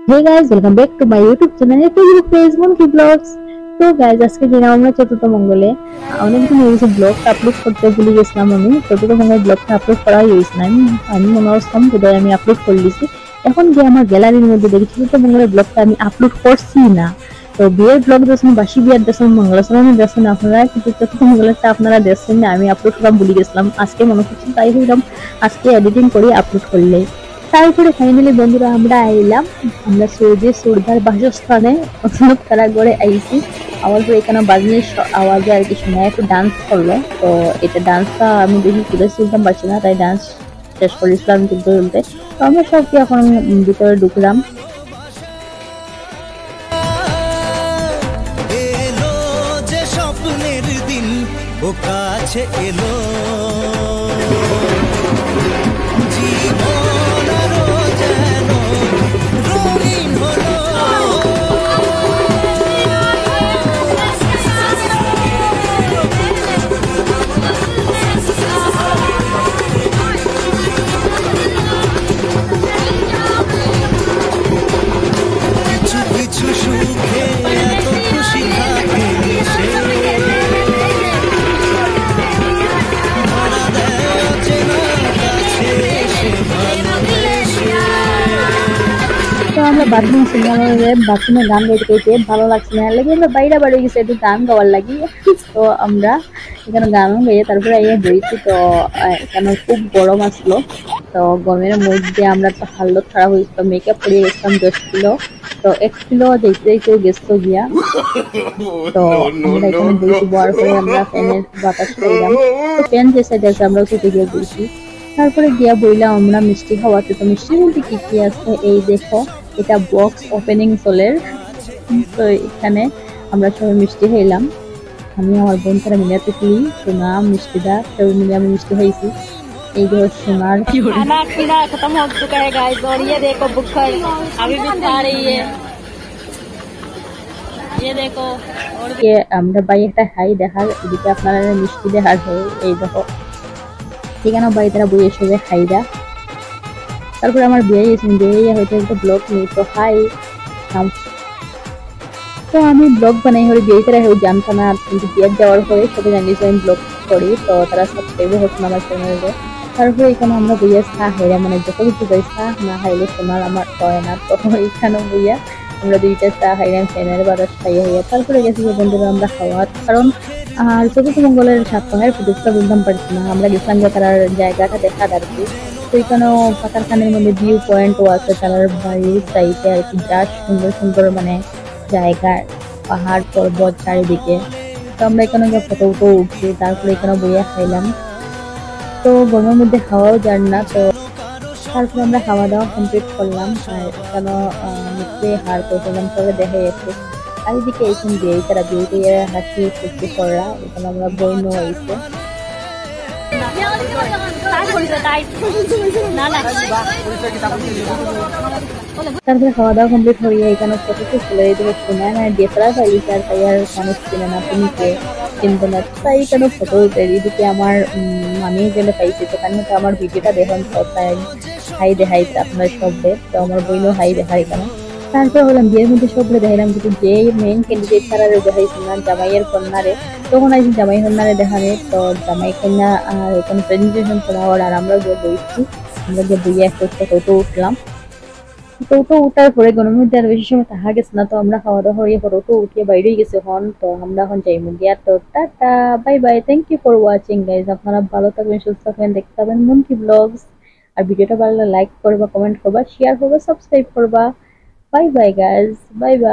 Hey guys, welcome back to my YouTube channel Facebook page Monkey Vlogs। তো guys আজকে দিন আমরা চতুর্থ মঙ্গলে অনেকদিন হয়ে গেছে ব্লগটা আপলোড করতে ভুলে গেছিলাম। আমি চতুর্থ মঙ্গল ব্লগটা আপলোড করাই হয়েছে না, আমি মনে হচ্ছিলাম বোধহয় আমি আপলোড করে দিয়েছি। এখন গিয়ে আমার গ্যালারির মধ্যে দেখি চতুর্থ মঙ্গলের ব্লগটা আমি আপলোড করছি না। তো বিয়ের ব্লগ দেখছেন, বাসি বিয়ের দেখছেন, মঙ্গলাচরণের দেখছেন আপনারা, কিন্তু চতুর্থ মঙ্গলেরটা আপনারা দেখছেন না। আমি আপলোড করা ভুলে গেছিলাম, আজকে মনে করছি তাই হইলাম আজকে এডিটিং করে আপলোড করলে। তারপরে ফাইনালি বন্ধুরা আমরা আইলাম, আমরা সুরদার বাসস্থানে অচানক তারা করে আইছি। আমার পরে এখানে বাজনের আওয়াজে আর কি শোনা একটু ডান্স করলো। তো এটা ডান্সটা আমি দেখি তুলে তুলতাম পারছি না, তাই ডান্স শেষ করেছিলাম তুলতে তুলতে। তো আমরা সবকে এখন ভিতরে ঢুকলাম। ও কাছে এলো কিছু সুখে এত খুশি থাকে সে তো আমরা বাথরুম বাথরুমে গান গাইতে গাইতে ভালো লাগছে না লাগে, আমরা বাইরে বাড়ি গেছি একটু গান গাওয়ার লাগি। তো আমরা এখানে গান গাইয়ে তারপরে এই বইছি। তো এখানে খুব গরম আসলো, তো গরমের মধ্যে আমরা তো হালত খারাপ হয়েছিল, মেকআপ করিয়ে গেছিলাম 10 কিলো। তো 1 কিলো যেতে যেতে গেছিল গিয়া। তো আমরা এখানে বইছি, বয়ার পরে আমরা ফ্যানের বাতাস খাইলাম। তো ফ্যান যে সাইডে আছে আমরা ছুটে গিয়ে বইছি। তারপরে গিয়া বইলাম আমরা মিষ্টি খাওয়াতে। তো মিষ্টির মধ্যে কি কি আছে এই দেখো, এটা বক্স ওপেনিং চলের। তো এখানে আমরা সবাই মিষ্টি খাইলাম, আমি আমার বোন তারা মিলে তুলি সোনা মিষ্টিটা সবাই মিলে আমি মিষ্টি খাইছি। এই দেখো সোনার खाना पीना खत्म हो चुका है गाइस, और ये देखो बुखर अभी भी खा रही है, ये देखो। और আমরা বাই একটা হাই দেখার, এদিকে আপনারা মিষ্টি দেখার হয়। এই দেখো ঠিকানা বাই তারা বইয়ে সবাই খাইরা। তারপরে আমার বিয়ে হয়তো একটা ব্লগ নেই। তো হাই, তো আমি ব্লগ বানাই হলে বিয়ে তারা হয়ে জানতাম না, কিন্তু বিয়ে যাওয়ার পরে সবাই জানিয়েছে আমি ব্লগ করি। তো তারা সাবস্ক্রাইবও হচ্ছে না আমার চ্যানেলে। তারপরে এখানে আমরা বইয়া চা হাইরা, মানে যত কিছু যাই চা না হাইলে সোনার আমার হয় না। তখন এখানে বইয়া আমরা দুইটা চা হাইলাম ফ্যানের বাতাস খাইয়া হইয়া। তারপরে গেছি বন্ধুরা আমরা খাওয়ার, কারণ আর চতুর্থ মঙ্গলের সপ্তাহের প্রতিষ্ঠা বুঝতাম পারছি না। আমরা গেছিলাম যে তার জায়গাটা দেখার আর কি। তো এখানেও পাতারখানের মধ্যে ভিউ পয়েন্টও আছে তার বাড়ির সাইডে আর কি, যা সুন্দর সুন্দর মানে জায়গা, পাহাড় পর্বত চারিদিকে। তো আমরা এখানে ফটো উঠছি, তারপরে এখানে বইয়া খাইলাম। তো গরমের মধ্যে খাওয়াও যান না। তো তারপরে আমরা খাওয়া দাওয়া কমপ্লিট করলাম, আর কেন নিচে হার করলাম পরে দেখা যাচ্ছে। আর এদিকে এইখান দিয়ে তারা বিয়েতে হাসি ফুর্তি করা, এখানে আমরা বই নেওয়া হয়েছে। তারপরে খাওয়া দাওয়া কমপ্লিট হয়ে এখানে ফটো ছিল, এদিকে শোনা না ডিএসএলআর পাইছে, আর তাই আর মানুষ ছিল না, তুমি কে চিনতো না, তাই কেন ফটো উঠে। এদিকে আমার মামি গেলে পাইছে, সেখানে তো আমার ভিডিওটা দেখুন, তাই হাই দেখাইছে আপনার সবরে। তো আমার বইনও হাই দেখার এখানে। তারপর হলাম বিয়ের মধ্যে সবরে দেখাইলাম, কিন্তু যে মেইন ক্যান্ডিডেট তারা দেখাইছে না জামাইয়ের কন্যারে। তখন আইসি জামাই কন্যারে দেখানে। তো জামাই কন্যা আর এখানে প্রেজেন্টেশন করা হওয়ার, আর আমরা যে বইছি, আমরা যে বইয়ে একটা ফটো উঠলাম। ফটো উঠার পরে গরমের মধ্যে আর বেশি সময় থাকা গেছে না। তো আমরা খাওয়া দাওয়া হয়ে ফটো উঠিয়ে বাইরে গেছে হন। তো আমরা এখন যাইমু গিয়া। তো tata bye bye, thank you for watching guys. আপনারা ভালো থাকবেন, সুস্থ থাকবেন, দেখতে পাবেন মনকি ব্লগস। আর ভিডিওটা ভালো লাগলে লাইক করবা, কমেন্ট করবা, শেয়ার করবা, সাবস্ক্রাইব করবা। Bye bye guys, bye bye.